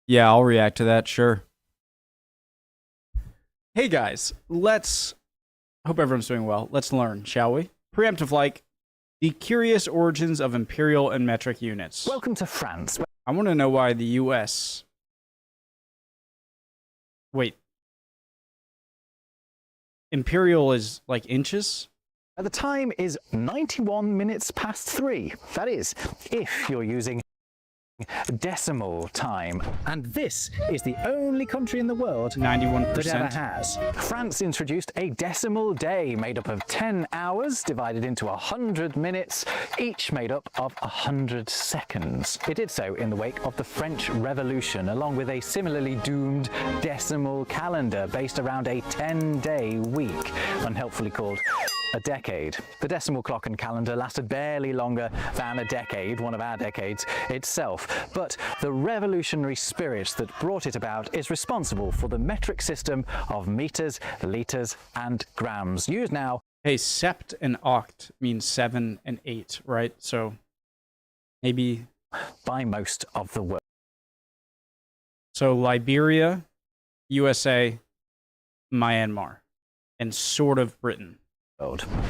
Yeah, I'll react to that, sure. Hey guys, hope everyone's doing well. Let's learn, shall we? Preemptive like the curious origins of imperial and metric units. Welcome to France. I want to know why the US. Wait. Imperial is like inches? The time is 91 minutes past 3. That is, if you're using decimal time. And this is the only country in the world 91%. that ever has. France introduced a decimal day made up of 10 hours divided into 100 minutes, each made up of 100 seconds. It did so in the wake of the French Revolution, along with a similarly doomed decimal calendar based around a 10-day week, unhelpfully called a decade. The decimal clock and calendar lasted barely longer than a decade, one of our decades itself, but the revolutionary spirit that brought it about is responsible for the metric system of meters, liters, and grams, used now. Hey, sept and oct means 7 and 8, right? So maybe by most of the world. So Liberia, USA, Myanmar, and sort of Britain.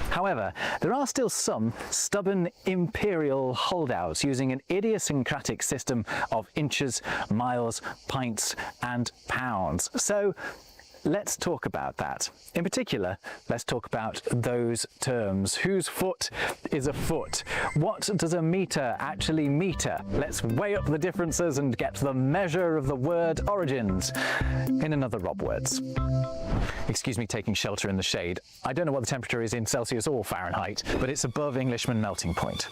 However, there are still some stubborn imperial holdouts using an idiosyncratic system of inches, miles, pints, and pounds. So let's talk about that. In particular, let's talk about those terms. Whose foot is a foot? What does a meter actually meter? Let's weigh up the differences and get the measure of the word origins. In another Rob words. Excuse me taking shelter in the shade. I don't know what the temperature is in Celsius or Fahrenheit, but it's above Englishman melting point.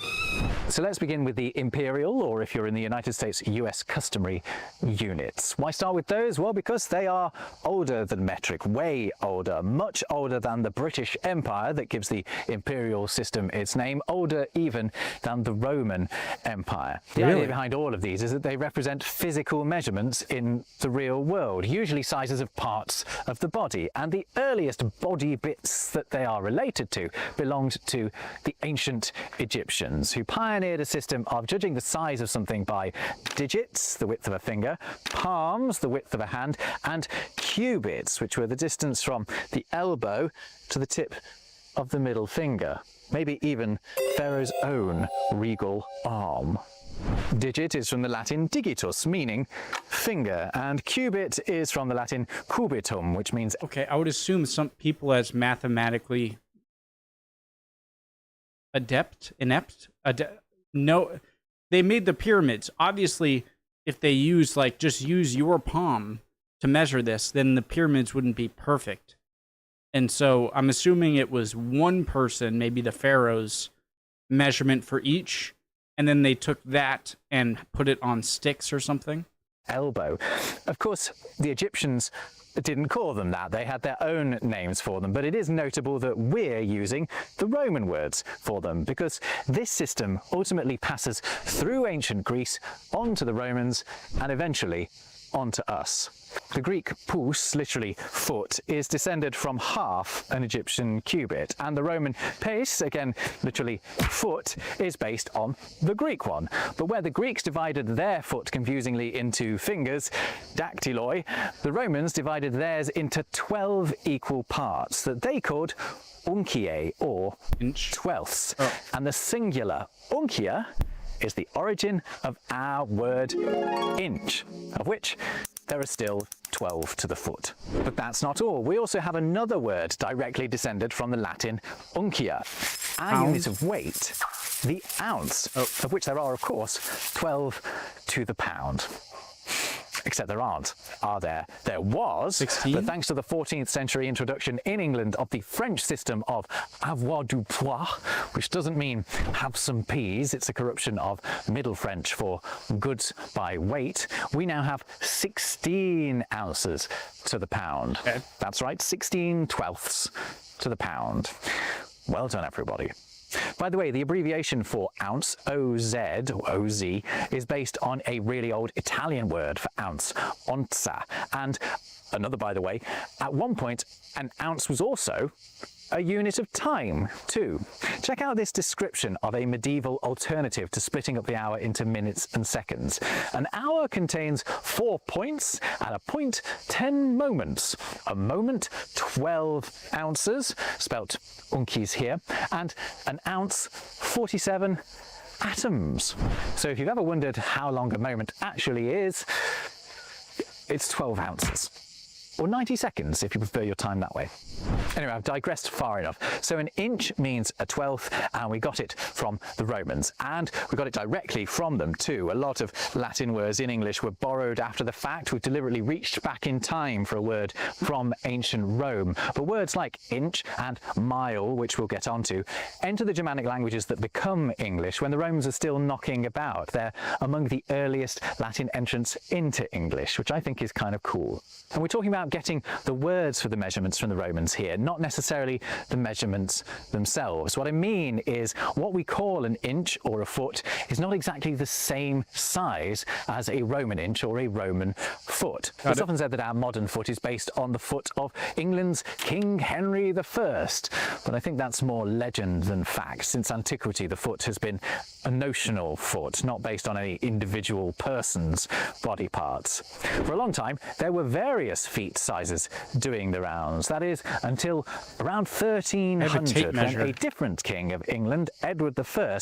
So let's begin with the imperial, or if you're in the United States, US customary units. Why start with those? Well, because they are older than metric, way older, much older than the British Empire that gives the imperial system its name, older even than the Roman Empire. The idea behind all of these is that they represent physical measurements in the real world, usually sizes of parts of the body, and the earliest body bits that they are related to belonged to the ancient Egyptians, who pioneered a system of judging the size of something by digits, the width of a finger, palms, the width of a hand, and cubits, which were the distance from the elbow to the tip of the middle finger, maybe even Pharaoh's own regal arm. Digit is from the Latin digitus, meaning finger, and cubit is from the Latin cubitum, which means... Okay, I would assume some people as mathematically no, they made the pyramids. Obviously, if they use, just use your palm to measure this, then the pyramids wouldn't be perfect. And so I'm assuming it was one person, maybe the pharaoh's measurement for each, and then they took that and put it on sticks or something? Elbow. Of course, the Egyptians didn't call them that. They had their own names for them, but it is notable that we're using the Roman words for them, because this system ultimately passes through ancient Greece onto the Romans and eventually onto us. The Greek pous, literally foot, is descended from half an Egyptian cubit, and the Roman pes, again literally foot, is based on the Greek one. But where the Greeks divided their foot confusingly into fingers, dactyloi, the Romans divided theirs into 12 equal parts that they called unciae, or twelfths. And the singular uncia is the origin of our word inch, of which there are still 12 to the foot. But that's not all. We also have another word directly descended from the Latin uncia, our unit of weight, the ounce, of which there are, of course, 12 to the pound. Except there aren't, are there? There was, 16? But thanks to the 14th century introduction in England of the French system of avoir du poids, which doesn't mean have some peas, it's a corruption of Middle French for goods by weight, we now have 16 ounces to the pound. Okay. That's right, 16 twelfths to the pound. Well done, everybody. By the way, the abbreviation for ounce, OZ, or OZ, is based on a really old Italian word for ounce, onza, and another by the way, at one point an ounce was also a unit of time too. Check out this description of a medieval alternative to splitting up the hour into minutes and seconds. An hour contains 4 points, and a point 10 moments. A moment 12 ounces, spelt unkies here, and an ounce 47 atoms. So if you've ever wondered how long a moment actually is, it's 12 ounces. Or 90 seconds if you prefer your time that way. Anyway, I've digressed far enough. So an inch means a twelfth, and we got it from the Romans. And we got it directly from them too. A lot of Latin words in English were borrowed after the fact. We've deliberately reached back in time for a word from ancient Rome. But words like inch and mile, which we'll get onto, enter the Germanic languages that become English when the Romans are still knocking about. They're among the earliest Latin entrants into English, which I think is kind of cool. And we're talking about getting the words for the measurements from the Romans here, not necessarily the measurements themselves. What I mean is what we call an inch or a foot is not exactly the same size as a Roman inch or a Roman foot. It's often said that our modern foot is based on the foot of England's King Henry I, but I think that's more legend than fact. Since antiquity, the foot has been a notional foot, not based on any individual person's body parts. For a long time, there were various feet sizes doing the rounds. That is, until around 1300, when a different king of England, Edward I,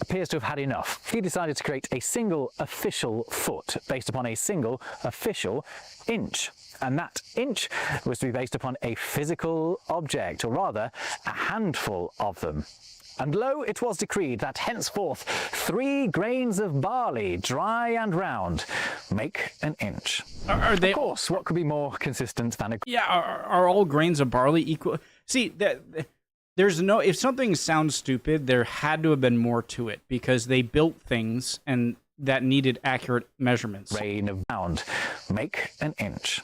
appears to have had enough. He decided to create a single official foot based upon a single official inch. And that inch was to be based upon a physical object, or rather, a handful of them. And lo, it was decreed that henceforth 3 grains of barley, dry and round, make an inch. Are they? Of course, what could be more consistent than a... Yeah, are all grains of barley equal? See, there's no... If something sounds stupid, there had to have been more to it, because they built things and that needed accurate measurements. Grain of round, make an inch.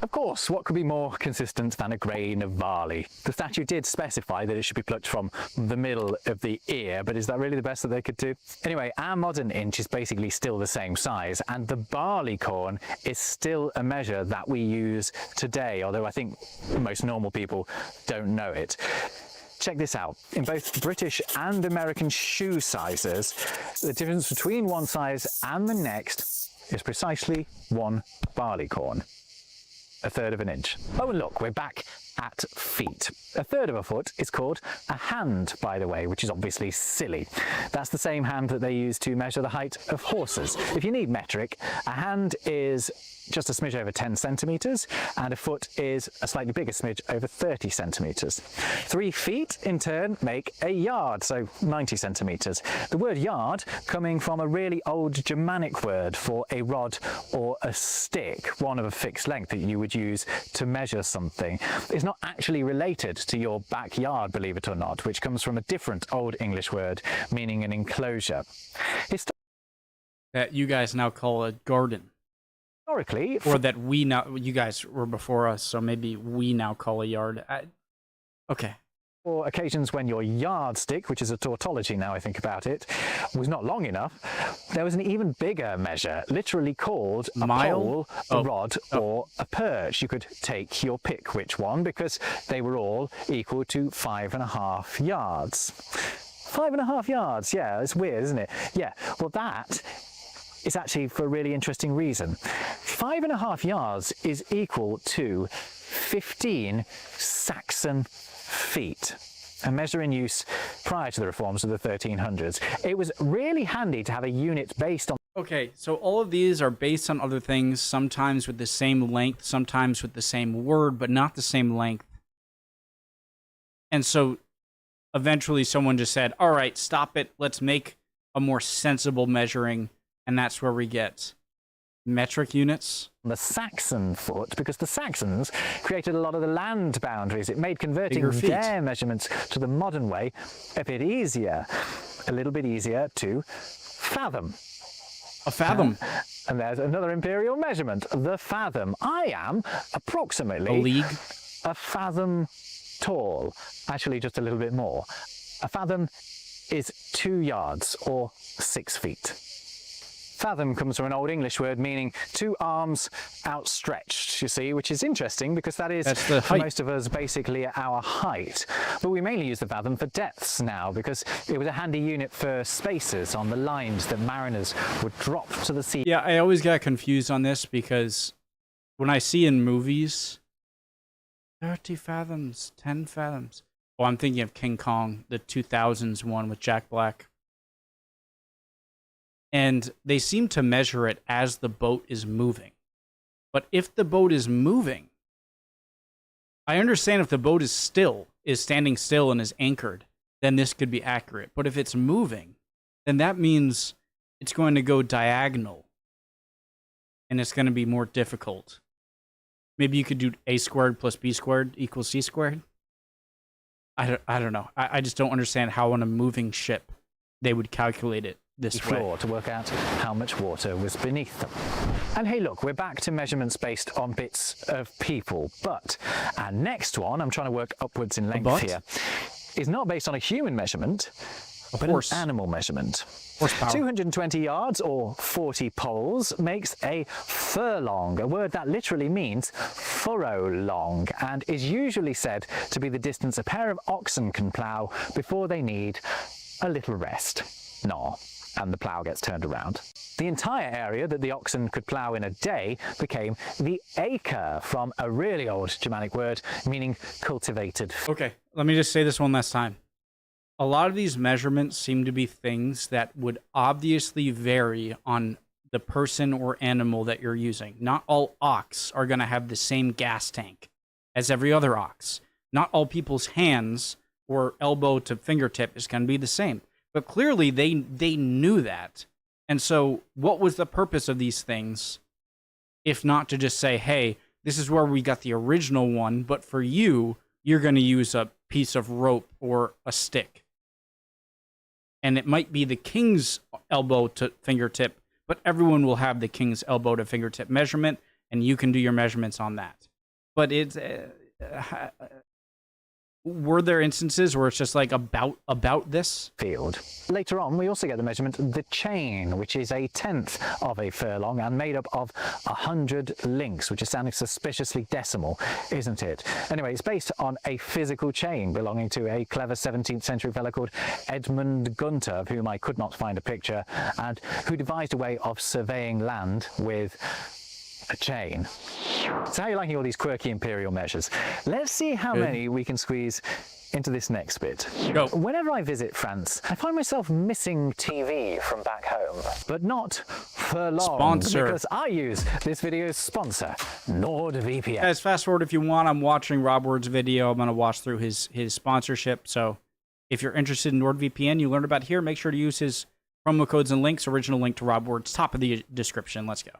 Of course, what could be more consistent than a grain of barley? The statute did specify that it should be plucked from the middle of the ear, but is that really the best that they could do? Anyway, our modern inch is basically still the same size, and the barley corn is still a measure that we use today, although I think most normal people don't know it. Check this out. In both British and American shoe sizes, the difference between one size and the next is precisely 1 barley corn. 1/3 of an inch. Oh, and look, we're back at feet. 1/3 of a foot is called a hand, by the way, which is obviously silly. That's the same hand that they use to measure the height of horses. If you need metric, a hand is just a smidge over 10 centimetres, and a foot is a slightly bigger smidge over 30 centimetres. 3 feet, in turn, make a yard, so 90 centimetres. The word yard coming from a really old Germanic word for a rod or a stick, one of a fixed length that you would use to measure something. It's not actually related to your backyard, believe it or not, which comes from a different Old English word meaning an enclosure. That you guys now call a garden. Historically, or that we now, you guys were before us, so maybe we now call a yard. Okay. For occasions when your yardstick, which is a tautology now I think about it, was not long enough, there was an even bigger measure, literally called a pole, a rod, or a perch. You could take your pick which one, because they were all equal to 5.5 yards. 5.5 yards, yeah, it's weird, isn't it? Yeah, well that is actually for a really interesting reason. 5.5 yards is equal to 15 Saxon feet, a measure in use prior to the reforms of the 1300s. It was really handy to have a unit based on... Okay, so all of these are based on other things, sometimes with the same length, sometimes with the same word, but not the same length. And so eventually someone just said, all right, stop it, let's make a more sensible measuring. And that's where we get metric units. The Saxon foot, because the Saxons created a lot of the land boundaries. It made converting their measurements to the modern way a bit easier, a little bit easier to fathom. A fathom. And there's another imperial measurement, the fathom. I am approximately a league, a fathom tall, actually just a little bit more. A fathom is 2 yards or 6 feet. Fathom comes from an Old English word meaning 2 arms outstretched, you see, which is interesting because that is, That's the for height. most of us, basically our height. But we mainly use the fathom for depths now because it was a handy unit for spaces on the lines that mariners would drop to the sea. Yeah, I always get confused on this because when I see in movies 30 fathoms, 10 fathoms. Oh, I'm thinking of King Kong, the 2000s one with Jack Black. And they seem to measure it as the boat is moving. But if the boat is moving, I understand if the boat is standing still and is anchored, then this could be accurate. But if it's moving, then that means it's going to go diagonal. And it's going to be more difficult. Maybe you could do a squared plus b squared equals c squared. I don't know. I just don't understand how on a moving ship they would calculate it this floor way. to work out how much water was beneath them. And hey, look, we're back to measurements based on bits of people. But our next one, I'm trying to work upwards in length here, is not based on a human measurement, but an animal measurement. Horsepower. 220 yards or 40 poles makes a furlong, a word that literally means furrow long, and is usually said to be the distance a pair of oxen can plough before they need a little rest. And the plough gets turned around. The entire area that the oxen could plough in a day became the acre, from a really old Germanic word meaning cultivated. Okay, let me just say this one last time. A lot of these measurements seem to be things that would obviously vary on the person or animal that you're using. Not all ox are going to have the same gas tank as every other ox. Not all people's hands or elbow to fingertip is going to be the same. But clearly they knew that. And so what was the purpose of these things if not to just say, hey, this is where we got the original one, but for you, you're going to use a piece of rope or a stick. And it might be the king's elbow to fingertip, but everyone will have the king's elbow to fingertip measurement, and you can do your measurements on that. But it's... were there instances where it's just like about this? Field. Later on, we also get the measurement the chain, which is 1/10 of a furlong and made up of 100 links, which is sounding suspiciously decimal, isn't it? Anyway, it's based on a physical chain belonging to a clever 17th century fellow called Edmund Gunter, of whom I could not find a picture, and who devised a way of surveying land with a chain. So how are you liking all these quirky imperial measures? Let's see how many we can squeeze into this next bit. Go. Whenever I visit France, I find myself missing TV from back home, but not for long, because I use this video's sponsor, NordVPN. Guys, fast forward if you want. I'm watching Rob Ward's video. I'm going to watch through his sponsorship. So if you're interested in NordVPN, you learned about here, make sure to use his promo codes and links. Original link to Rob Ward's top of the description. Let's go.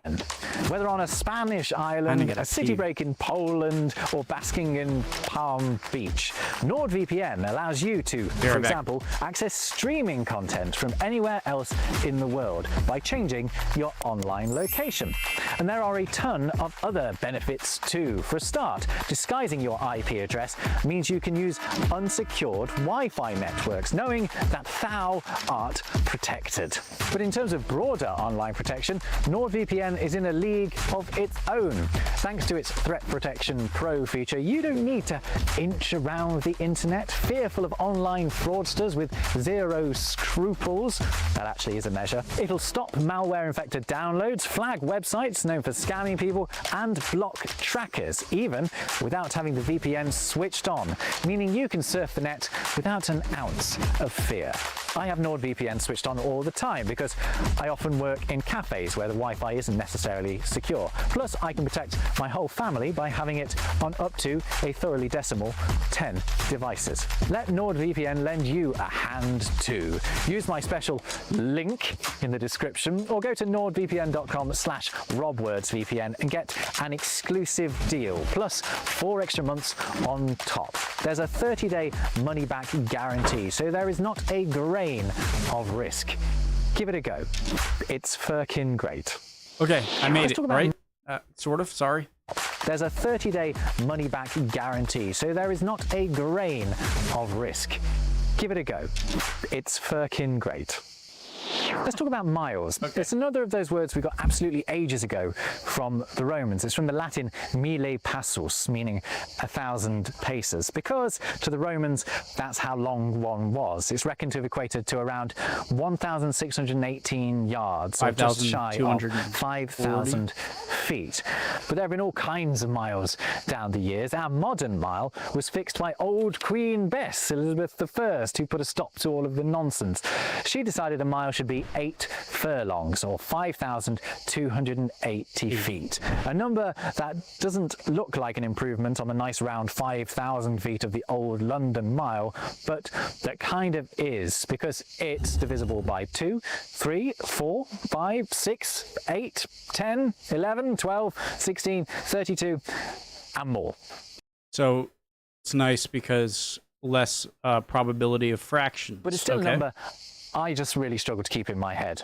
Whether on a Spanish island, a city break in Poland, or basking in Palm Beach, NordVPN allows you to, for example, access streaming content from anywhere else in the world by changing your online location. And there are a ton of other benefits too. For a start, disguising your IP address means you can use unsecured Wi-Fi networks, knowing that thou art protected. But in terms of broader online protection, NordVPN is in a league of its own. Thanks to its Threat Protection Pro feature, you don't need to inch around the internet, fearful of online fraudsters with zero scruples. That actually is a measure. It'll stop malware-infected downloads, flag websites known for scamming people, and block trackers, even without having the VPN switched on, meaning you can surf the net without an ounce of fear. I have NordVPN switched on all the time because I often work in cafes where the Wi-Fi isn't necessarily secure. Plus, I can protect my whole family by having it on up to a thoroughly decimal 10 devices. Let NordVPN lend you a hand too. Use my special link in the description or go to nordvpn.com/robwordsvpn and get an exclusive deal, plus 4 extra months on top. There's a 30-day money-back guarantee, so there is not a grain of risk. Give it a go. It's firkin great. Okay, I made it, right? Sort of, sorry. There's a 30-day money-back guarantee, so there is not a grain of risk. Give it a go. It's firkin great. Let's talk about miles. Okay. It's another of those words we got absolutely ages ago from the Romans. It's from the Latin mille passus, meaning 1,000 paces, because to the Romans, that's how long one was. It's reckoned to have equated to around 1,618 yards, or just shy of 5,000 feet. But there have been all kinds of miles down the years. Our modern mile was fixed by old Queen Bess, Elizabeth I, who put a stop to all of the nonsense. She decided a mile should be 8 furlongs, or 5,280 feet. A number that doesn't look like an improvement on the nice round 5,000 feet of the old London mile, but that kind of is, because it's divisible by 2, 3, 4, 5, 6, 8, 10, 11, 12, 16, 32, and more. So it's nice because less probability of fractions. But it's still a number I just really struggle to keep in my head.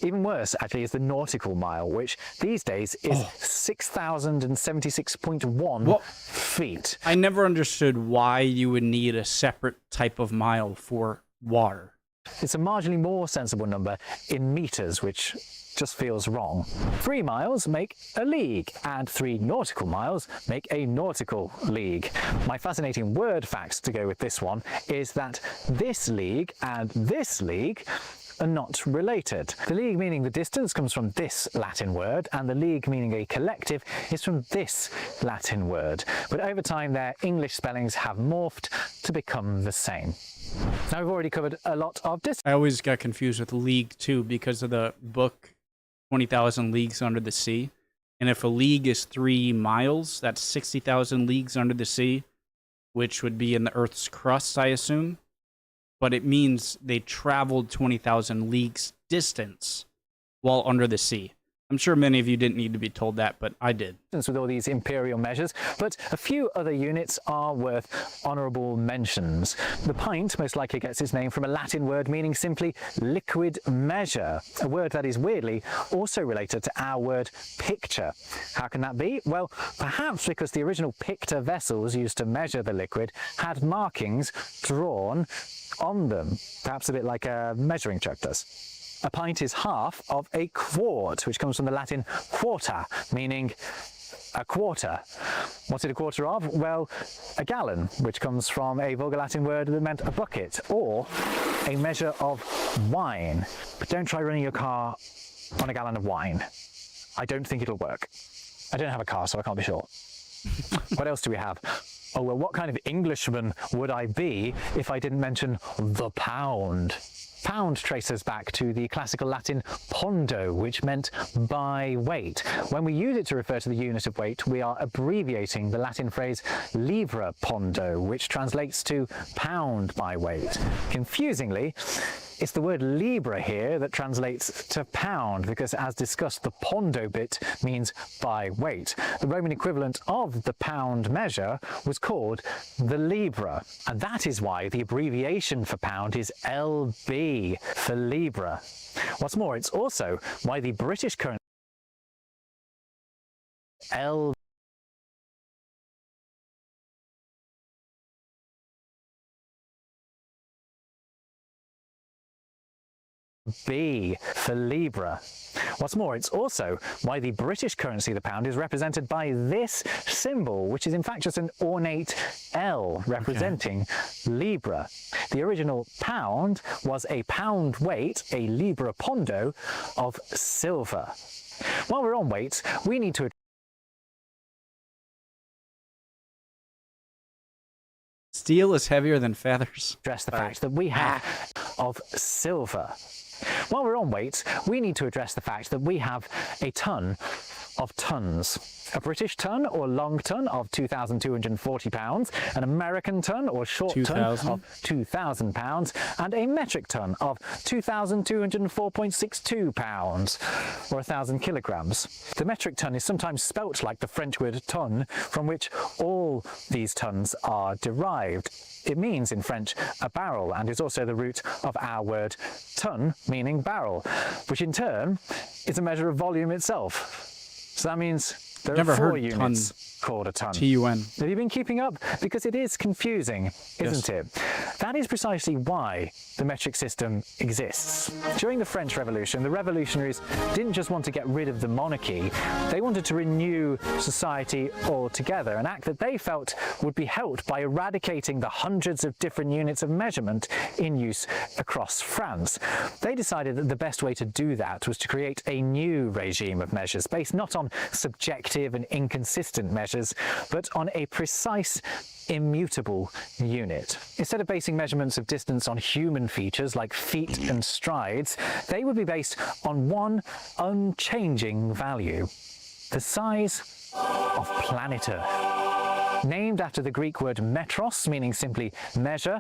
Even worse, actually, is the nautical mile, which these days is 6,076.1 feet. I never understood why you would need a separate type of mile for water. It's a marginally more sensible number in meters, which just feels wrong. 3 miles make a league, and 3 nautical miles make a nautical league. My fascinating word fact to go with this one is that this league and this league are not related. The league, meaning the distance, comes from this Latin word, and the league, meaning a collective, is from this Latin word. But over time, their English spellings have morphed to become the same. Now, we've already covered a lot of distance. I always got confused with league too because of the book 20,000 Leagues Under the Sea. And if a league is 3 miles, that's 60,000 leagues under the sea, which would be in the Earth's crust, I assume. But it means they traveled 20,000 leagues distance while under the sea. I'm sure many of you didn't need to be told that, but I did. With all these imperial measures, but a few other units are worth honourable mentions. The pint most likely gets its name from a Latin word meaning simply liquid measure, a word that is weirdly also related to our word picture. How can that be? Well, perhaps because the original picture vessels used to measure the liquid had markings drawn on them, perhaps a bit like a measuring chuck does. A pint is half of a quart, which comes from the Latin quarta, meaning a quarter. What's it a quarter of? Well, a gallon, which comes from a vulgar Latin word that meant a bucket, or a measure of wine. But don't try running your car on a gallon of wine. I don't think it'll work. I don't have a car, so I can't be sure. What else do we have? Oh, well, what kind of Englishman would I be if I didn't mention the pound? Pound traces back to the classical Latin pondo, which meant by weight. When we use it to refer to the unit of weight, we are abbreviating the Latin phrase livra pondo, which translates to pound by weight. Confusingly, it's the word libra here that translates to pound, because as discussed, the pondo bit means by weight. The Roman equivalent of the pound measure was called the libra, and that is why the abbreviation for pound is LB for libra. What's more, it's also why the British currency B for Libra. What's more, it's also why the British currency, the pound, is represented by this symbol, which is in fact just an ornate L representing Libra. The original pound was a pound weight, a Libra pondo, of silver. While we're on weights, we need to Steel is heavier than feathers. address the fact that we have of silver. While we're on weights, we need to address the fact that we have a ton of tons. A British ton or long ton of 2,240 pounds, an American ton or short ton of 2,000 pounds, and a metric ton of 2,204.62 pounds, or 1,000 kilograms. The metric ton is sometimes spelt like the French word tonne, from which all these tons are derived. It means in French a barrel, and is also the root of our word tonne, meaning barrel, which in turn is a measure of volume itself. So that means there Never are 4 heard units called a ton. TUN. Have you been keeping up? Because it is confusing, isn't it? That is precisely why the metric system exists. During the French Revolution, the revolutionaries didn't just want to get rid of the monarchy, they wanted to renew society altogether, an act that they felt would be helped by eradicating the hundreds of different units of measurement in use across France. They decided that the best way to do that was to create a new regime of measures based not on subjective and inconsistent measures, but on a precise, immutable unit. Instead of basing measurements of distance on human features like feet and strides, they would be based on one unchanging value: the size of planet Earth. Named after the Greek word metros, meaning simply measure,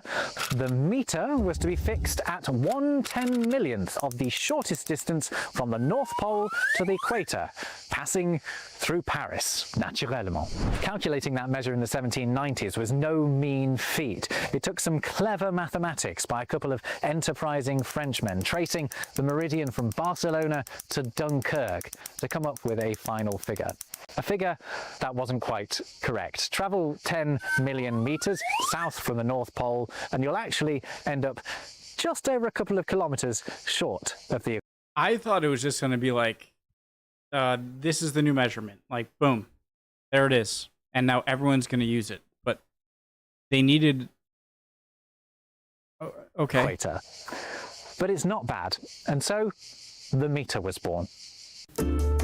the meter was to be fixed at 1/10,000,000th of the shortest distance from the North Pole to the equator, passing through Paris, naturellement. Calculating that measure in the 1790s was no mean feat. It took some clever mathematics by a couple of enterprising Frenchmen, tracing the meridian from Barcelona to Dunkirk to come up with a final figure. A figure that wasn't quite correct. Travel 10 million meters south from the North Pole and you'll actually end up just over a couple of kilometers short of the... I thought it was just going to be like, this is the new measurement. Like, boom, there it is. And now everyone's going to use it. But they needed... Okay. equator. But it's not bad. And so the meter was born.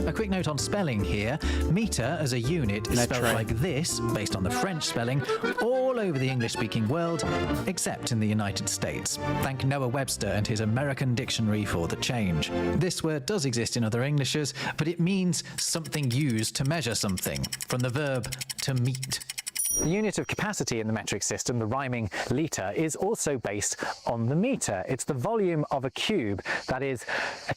A quick note on spelling here. Meter as a unit is spelled Metre. like this, based on the French spelling, all over the English-speaking world, except in the United States. Thank Noah Webster and his American dictionary for the change. This word does exist in other Englishes, but it means something used to measure something, from the verb to meet. The unit of capacity in the metric system, the rhyming litre, is also based on the metre. It's the volume of a cube, that is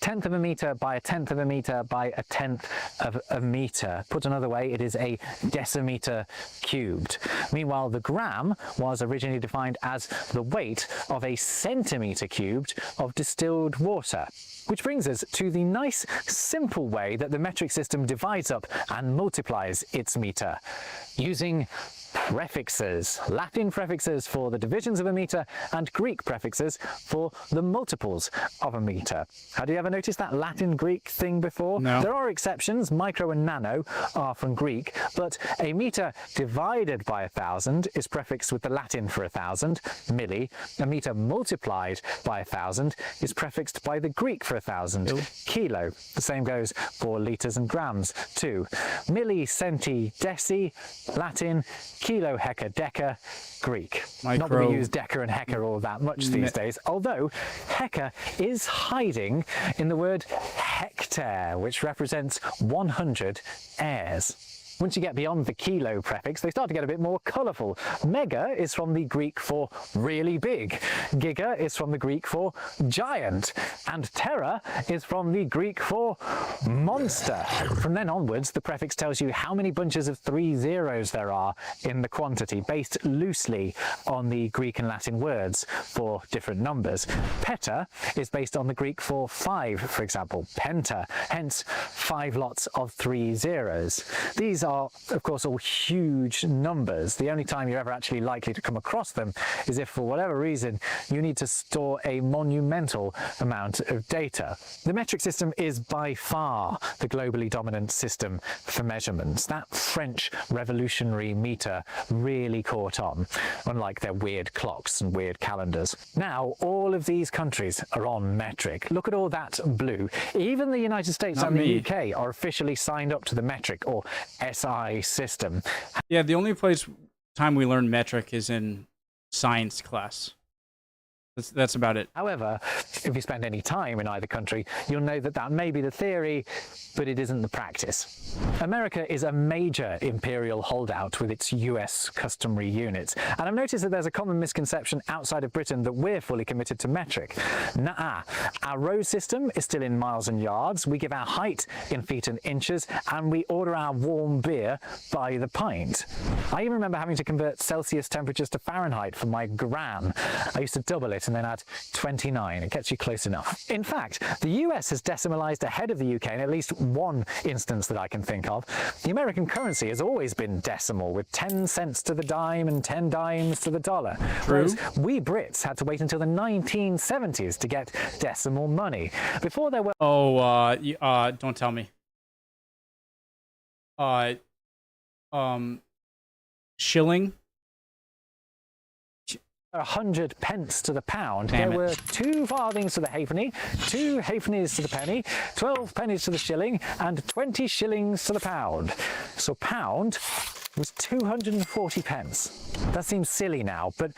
1/10 of a metre by 1/10 of a metre by 1/10 of a metre. Put another way, it is a decimetre cubed. Meanwhile, the gram was originally defined as the weight of a centimetre cubed of distilled water. Which brings us to the nice, simple way that the metric system divides up and multiplies its metre, using prefixes. Latin prefixes for the divisions of a metre and Greek prefixes for the multiples of a metre. Have you ever noticed that Latin-Greek thing before? No. There are exceptions. Micro and nano are from Greek, but a metre divided by 1,000 is prefixed with the Latin for 1,000, milli. A metre multiplied by 1,000 is prefixed by the Greek for 1,000, kilo. The same goes for litres and grams too. Milli, centi, deci, Latin, kilo, hecta, deca, Greek. Not that we use deca and hecta all that much these days, although hecta is hiding in the word hectare, which represents 100 heirs. Once you get beyond the kilo prefix, they start to get a bit more colourful. Mega is from the Greek for really big. Giga is from the Greek for giant. And tera is from the Greek for monster. From then onwards, the prefix tells you how many bunches of 3 zeros there are in the quantity, based loosely on the Greek and Latin words for different numbers. Peta is based on the Greek for 5, for example, penta, hence 5 lots of 3 zeros. These are, of course, all huge numbers. The only time you're ever actually likely to come across them is if, for whatever reason, you need to store a monumental amount of data. The metric system is by far the globally dominant system for measurements. That French revolutionary meter really caught on, unlike their weird clocks and weird calendars. Now, all of these countries are on metric. Look at all that blue. Even the United States and the UK are officially signed up to the metric, or SI system. Yeah, the only time we learn metric is in science class. That's about it. However, if you spend any time in either country, you'll know that that may be the theory, but it isn't the practice. America is a major imperial holdout with its US customary units, and I've noticed that there's a common misconception outside of Britain that we're fully committed to metric. Nuh-uh. Our road system is still in miles and yards, we give our height in feet and inches, and we order our warm beer by the pint. I even remember having to convert Celsius temperatures to Fahrenheit for my gran. I used to double it right, and then add 29. It gets you close enough. In fact, the US has decimalized ahead of the UK in at least one instance that I can think of. The American currency has always been decimal, with 10 cents to the dime and 10 dimes to the dollar. True. Whereas we Brits had to wait until the 1970s to get decimal money. Before there were don't tell me. Shilling. 100 pence to the pound, Damn there it. were 2 farthings to the halfpenny, 2 halfpennies to the penny, 12 pennies to the shilling, and 20 shillings to the pound. So pound was 240 pence. That seems silly now, but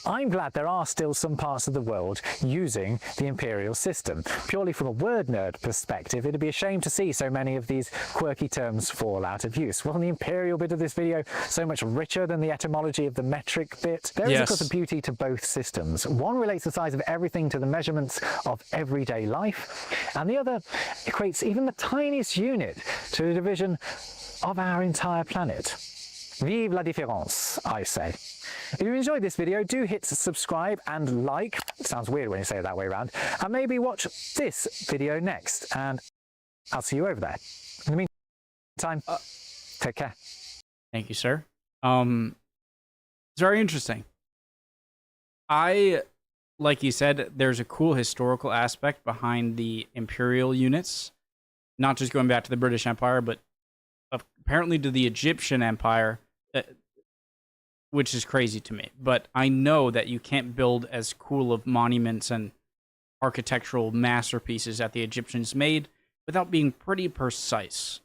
I'm glad there are still some parts of the world using the imperial system. Purely from a word nerd perspective, it'd be a shame to see so many of these quirky terms fall out of use. Wasn't the imperial bit of this video so much richer than the etymology of the metric bit? There is, of course, a beauty to both systems. One relates the size of everything to the measurements of everyday life, and the other equates even the tiniest unit to a division of our entire planet. Vive la différence, I say. If you enjoyed this video, do hit subscribe and like. It sounds weird when you say it that way around. And maybe watch this video next, and I'll see you over there. In the meantime, take care. Thank you, sir. It's very interesting. Like you said, there's a cool historical aspect behind the imperial units, not just going back to the British Empire, but apparently to the Egyptian Empire, which is crazy to me. But I know that you can't build as cool of monuments and architectural masterpieces that the Egyptians made without being pretty precise.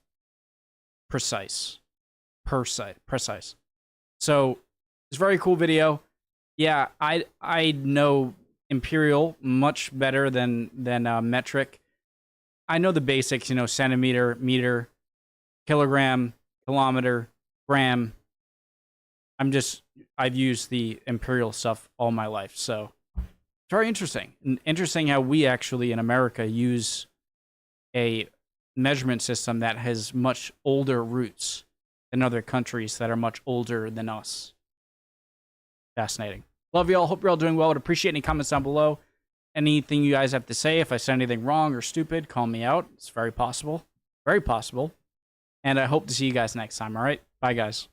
Precise. So, it's a very cool video. Yeah, I know imperial much better than metric. I know the basics, centimeter, meter, kilogram, kilometer, gram. I've used the imperial stuff all my life, so it's very interesting. And interesting how we actually in America use a measurement system that has much older roots than other countries that are much older than us. Fascinating. Love you all. Hope you're all doing well. Would appreciate any comments down below. Anything you guys have to say. If I said anything wrong or stupid, call me out. It's very possible. Very possible. And I hope to see you guys next time, all right? Bye, guys.